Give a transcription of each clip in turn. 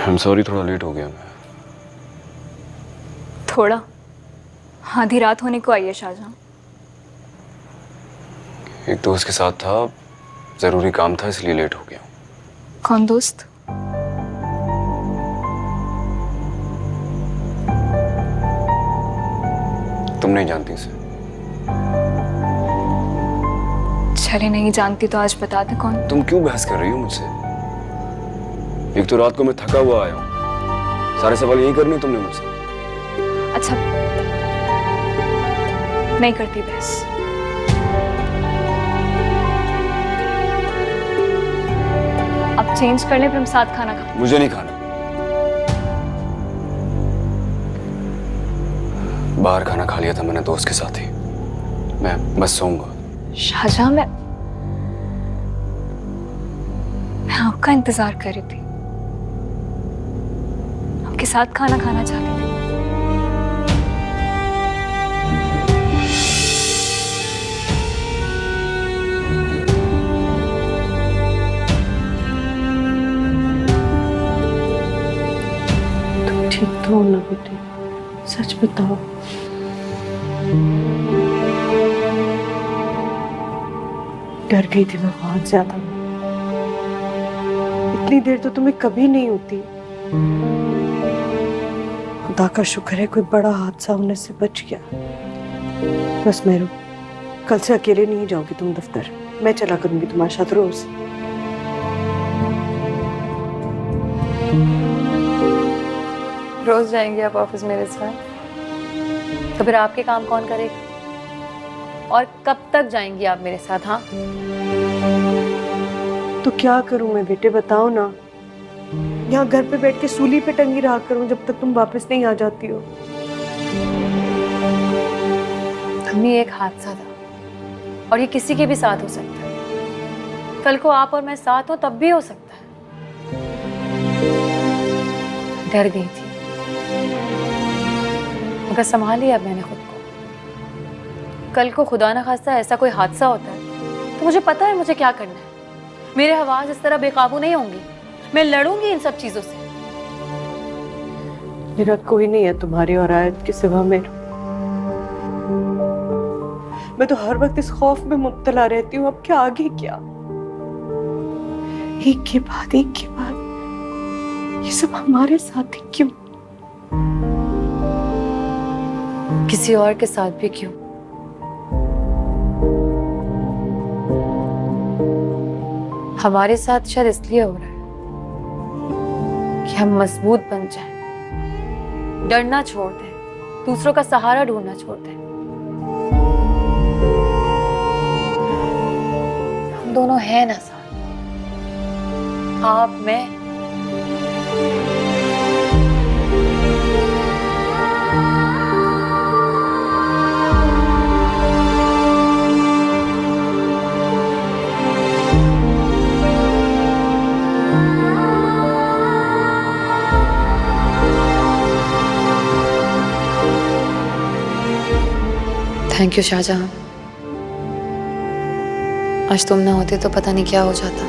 I'm sorry, थोड़ा late हो गया मैं। थोड़ा? आधी रात होने को आई है शाहजहां। एक दोस्त के साथ था, जरूरी काम था इसलिए लेट हो गया। कौन दोस्त? तुम नहीं जानती उसे। चले नहीं जानती तो आज बता दे कौन। तुम क्यों बहस कर रही हो मुझसे? एक तो रात को मैं थका हुआ आया हूँ, सारे सवाल यही करने तुमने मुझसे। अच्छा, नहीं करती बहस। अब चेंज कर ले, फिर हम साथ खाना खा। मुझे नहीं खाना। बाहर खाना खा लिया था मैंने दोस्त के साथ ही। मैं बस सोऊंगा। शाहजहां, मैं आपका इंतजार कर रही थी। आपके साथ खाना खाना चाहती थी। तुम ठीक तो हो ना बेटे? सच बताओ। डर गई थी मैं बहुत ज्यादा। इतनी देर तो तुम्हें कभी नहीं होती। खुदा का शुक्र है कोई बड़ा हादसा होने से बच गया। बस मेरू, कल से अकेले नहीं जाओगी तुम दफ्तर। मैं चला करूंगी तुम्हारे साथ रोज। रोज जाएंगे आप ऑफिस मेरे साथ? तो फिर आपके काम कौन करेगा? और कब तक जाएंगी आप मेरे साथ? हाँ, तो क्या करूं मैं बेटे, बताओ ना। यहाँ घर पे बैठ के सूली पे टंगी रहा करूं जब तक तुम वापस नहीं आ जाती हो। अम्मी, एक हादसा था और ये किसी के भी साथ हो सकता है। कल को आप और मैं साथ हो तब भी हो सकता है। डर गई थी मगर संभाली अब मैंने खुद को। कल को खुदा ना खास्ता ऐसा कोई हादसा होता है तो मुझे पता है मुझे क्या करना है। मेरे हवास इस तरह बेकाबू नहीं होंगी। मैं लड़ूंगी इन सब चीजों से। मेरा कोई नहीं है तुम्हारी और आयत के सिवा मेरे। मैं तो हर वक्त इस खौफ में मुब्तला रहती हूँ अब क्या आगे क्या। एक के बाद ये सब हमारे साथ ही क्यों? किसी और के साथ भी क्यों? हमारे साथ शायद इसलिए हो रहा है कि हम मजबूत बन जाएं, डरना छोड़ दें, दूसरों का सहारा ढूंढना छोड़ दें। हम दोनों हैं ना साथ, आप मैं। Thank you Shahjahan. आज तुम ना होते तो पता नहीं क्या हो जाता।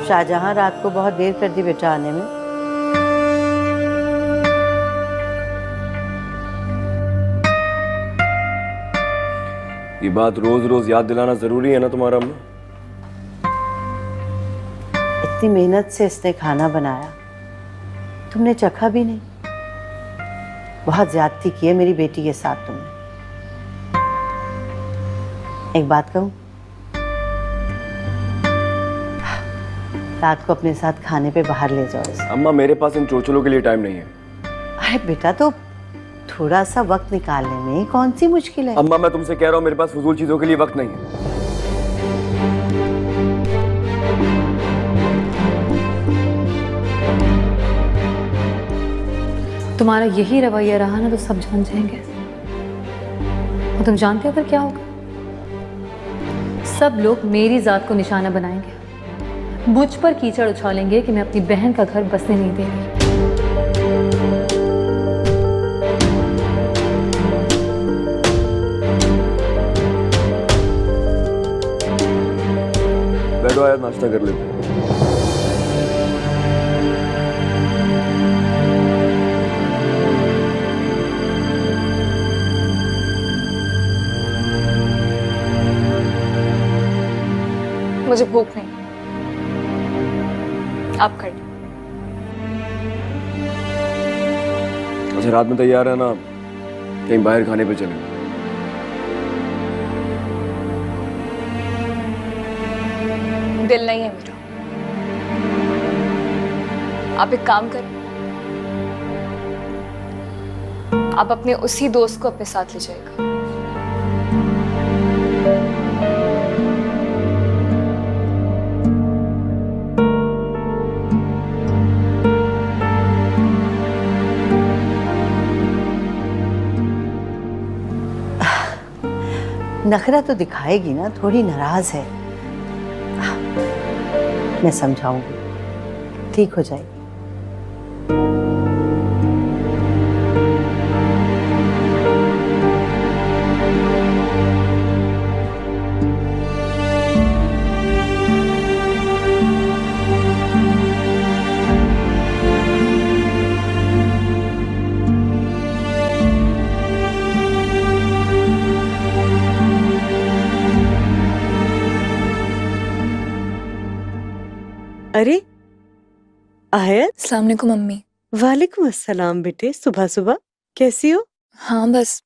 शाहजहां, रात को बहुत देर कर दी बेटा आने में। ये बात रोज रोज याद दिलाना जरूरी है ना तुम्हारा अम्मा? इतनी मेहनत से इसने खाना बनाया, तुमने चखा भी नहीं। बहुत ज्यादती की है मेरी बेटी के साथ तुमने। एक बात कहूं, रात को अपने साथ खाने पे बाहर ले जाओ इसे। अम्मा, मेरे पास इन चोचलों के लिए टाइम नहीं है। अरे बेटा, तो थोड़ा सा वक्त निकालने में कौन सी मुश्किल है? अम्मा, मैं तुमसे कह रहा हूँ मेरे पास फजूल चीजों के लिए वक्त नहीं है। तुम्हारा यही रवैया रहा ना तो सब जान जाएंगे। और तुम जानते हो फिर क्या होगा? सब लोग मेरी जात को निशाना बनाएंगे, मुझ पर कीचड़ उछालेंगे कि मैं अपनी बहन का घर बसने नहीं दे रही। आया, नाश्ता कर लेते हैं। मुझे भूख नहीं, आप कर लो। अच्छा, रात में तैयार है ना, कहीं बाहर खाने पे चलें? दिल नहीं है मेरा। आप एक काम करें, आप अपने उसी दोस्त को अपने साथ ले जाइएगा। नखरा तो दिखाएगी ना, थोड़ी नाराज है। मैं समझाऊंगी, ठीक हो जाएगी। अरे आयत, अस्सलाम वालेकुम मम्मी। वालेकुम अस्सलाम बेटे। सुबह सुबह कैसी हो? हाँ बस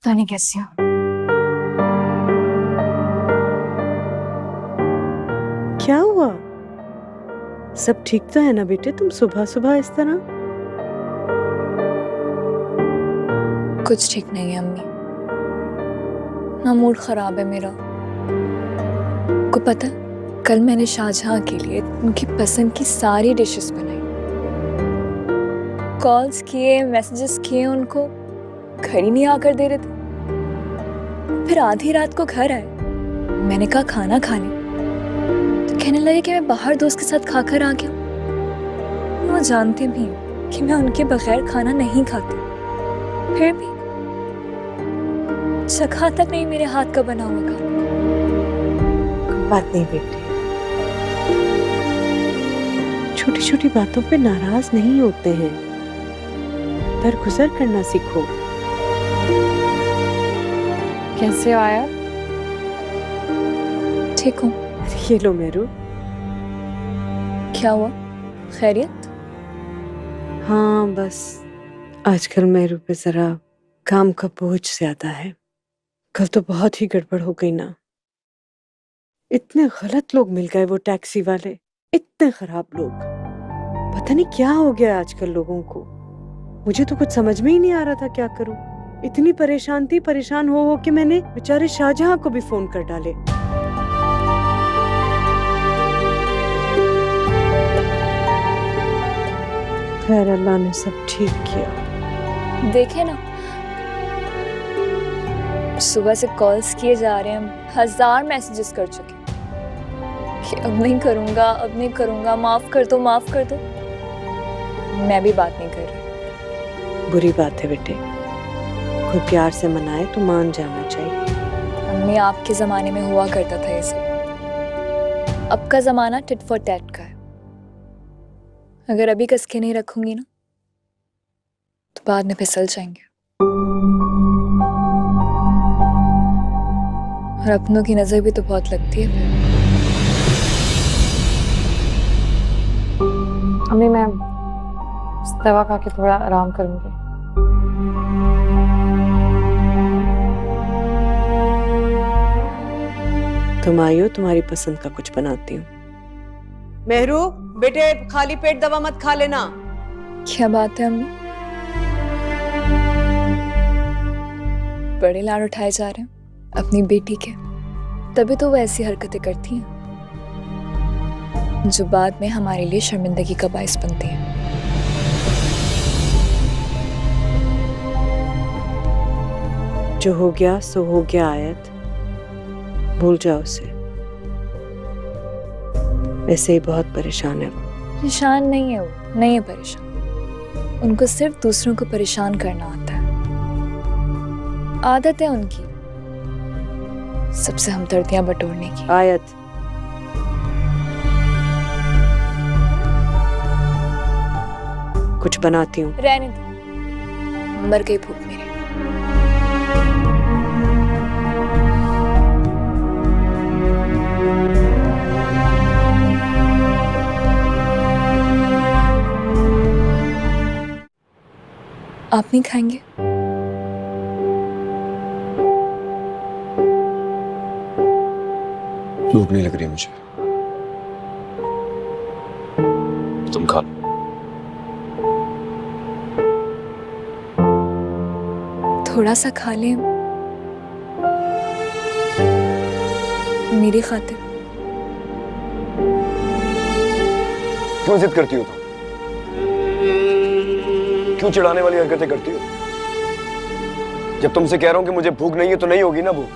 पता नहीं कैसी हो। क्या हुआ? सब ठीक तो है ना बेटे? तुम सुबह सुबह इस तरह? कुछ ठीक नहीं है अम्मी, ना मूड खराब है मेरा। को पता है, कल मैंने शाहजहां के लिए उनकी पसंद की सारी डिशेस बनाई, कॉल्स किए, मैसेजेस किए, उनको घर ही नहीं आकर दे रहे थे। फिर आधी रात को घर आए, मैंने कहा खाना खाने, तो कहने लगे कि मैं बाहर दोस्त के साथ खाकर आ गया। वो जानते भी हैं कि मैं उनके बगैर खाना नहीं खाती, फिर भी चखा तक नहीं मेरे हाथ का बना हुआ खाना। बात नहीं बेटे, छोटी छोटी बातों पे नाराज नहीं होते हैं, दरगुजर करना सीखो। कैसे हो आया? ठीक हूँ। ये लो मेरू। क्या हुआ, खैरियत? हाँ बस आजकल मेरू पे जरा काम का बोझ ज्यादा है। कल तो बहुत ही गड़बड़ हो गई ना, इतने गलत लोग मिल गए, वो टैक्सी वाले इतने खराब लोग। पता नहीं क्या हो गया आजकल लोगों को, मुझे तो कुछ समझ में ही नहीं आ रहा था क्या करूं। इतनी परेशान थी, परेशान हो के मैंने बेचारे शाहजहां को भी फोन कर डाले। खैर अल्लाह ने सब ठीक किया। देखे ना, सुबह से कॉल्स किए जा रहे हैं, 1000 मैसेजेस कर चुके कि अब नहीं करूंगा, अब नहीं करूंगा, माफ कर दो, माफ कर दो। मैं भी बात नहीं कर रही। बुरी बात है बेटे, कोई प्यार से मनाए तो मान जाना चाहिए। मम्मी, आपके जमाने में हुआ करता था ये सब, अब का जमाना टिट फॉर टैट का है। अगर अभी कस के नहीं रखूंगी ना, तो बाद में फिसल जाएंगे। और अपनों की नजर भी तो बहुत लगती है फिर। अम्मी, मैं दवा खा के थोड़ा आराम करूंगी। तुम आई हो, तुम्हारी पसंद का कुछ बनाती हूँ। मेहरू बेटे, खाली पेट दवा मत खा लेना। क्या बात है अम्मी, बड़े लाड उठाए जा रहे हैं अपनी बेटी के, तभी तो वो ऐसी हरकतें करती हैं जो बाद में हमारे लिए शर्मिंदगी का बायस बनती हैं। जो हो गया सो हो गया आयत, भूल जाओ उसे। वैसे ही बहुत परेशान है वो। परेशान नहीं है वो, नहीं है परेशान। उनको सिर्फ दूसरों को परेशान करना आता है, आदत है उनकी। सबसे हमदर्दियां बटोरने की। आयत, कुछ बनाती हूँ। रहने दो, मर गई भूख मेरी। आप नहीं खाएंगे? भूख नहीं लग रही मुझे, तुम खा लो। थोड़ा सा खा लें मेरी खातिर। क्यों जिद करती हो तुम? क्यों चिढ़ाने वाली हरकतें करती हो? जब तुमसे कह रहा हूं कि मुझे भूख नहीं है तो नहीं होगी ना भूख।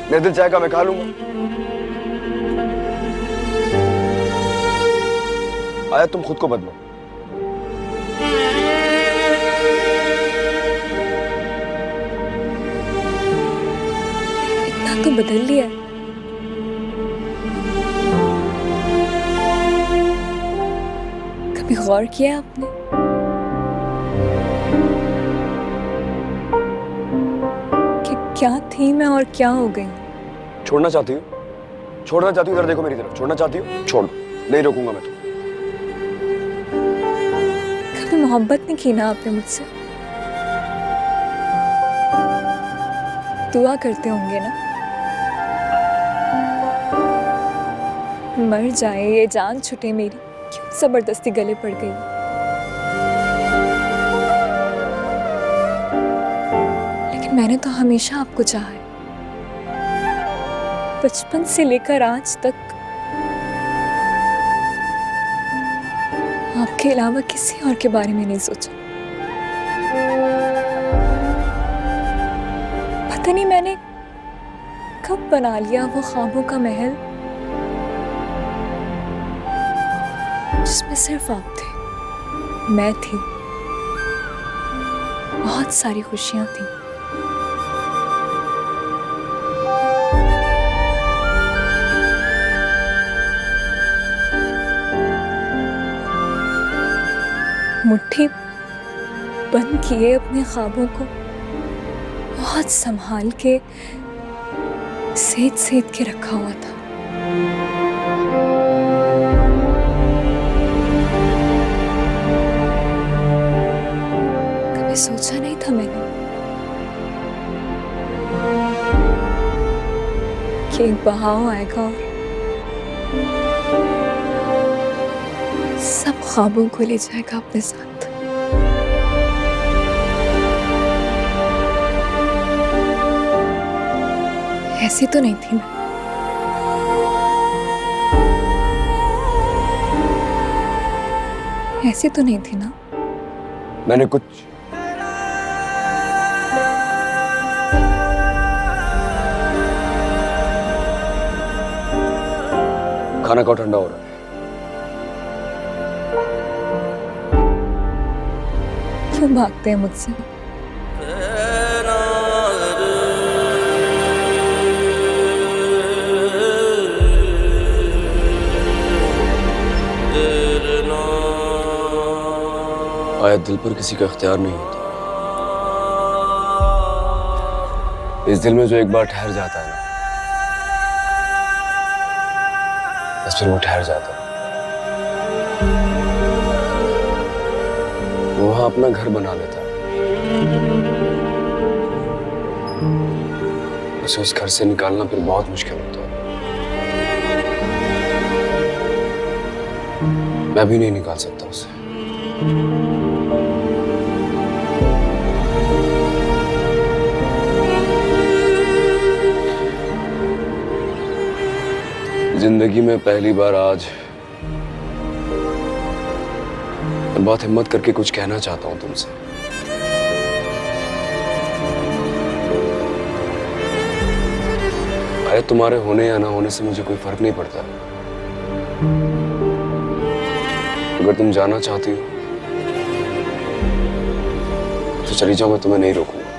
मेरा दिल चाहेगा मैं खा लूंगा। आया तुम खुद को बदलो। इतना तो बदल लिया है। कभी गौर किया आपने? कि क्या थी मैं और क्या हो गई? छोड़ना चाहती हो? छोड़ना चाहती हो? इधर देखो मेरी तरफ। छोड़ना चाहती हो? छोड़ दो, नहीं रोकूंगा मैं तुम्हें। कभी मोहब्बत नहीं की ना आपने मुझसे? दुआ करते होंगे ना, मर जाए ये जान छूटे मेरी, क्यों जबरदस्ती गले पड़ गई? लेकिन मैंने तो हमेशा आपको चाहा है, बचपन से लेकर आज तक। आपके अलावा किसी और के बारे में नहीं सोचा। पता नहीं मैंने कब बना लिया वो ख्वाबों का महल जिसमें सिर्फ आप थे, मैं थी, बहुत सारी खुशियां थी। मुट्ठी बंद किए अपने ख्वाबों को बहुत संभाल के सेद के रखा हुआ था। कभी सोचा नहीं था मैंने कि एक बहाव आएगा और सब ख्वाबों को ले जाएगा अपने साथ। ऐसी तो नहीं थी मैं। ऐसी तो नहीं थी ना। मैंने कुछ खाना का ठंडा हो रहा है। क्यों भागते हैं मुझसे? आया दिल पर किसी का इख्तियार नहीं होता। इस दिल में जो एक बार ठहर जाता है ना, बस फिर वो ठहर जाता है। वो वहां अपना घर बना लेता है। उसे उस घर से निकालना फिर बहुत मुश्किल होता है। मैं भी नहीं निकाल सकता उसे। जिंदगी में पहली बार आज मैं बहुत हिम्मत करके कुछ कहना चाहता हूं तुमसे। अरे तुम्हारे होने या ना होने से मुझे कोई फर्क नहीं पड़ता। अगर तुम जाना चाहती हो तो चली जाओ, मैं तुम्हें नहीं रोकूंगा।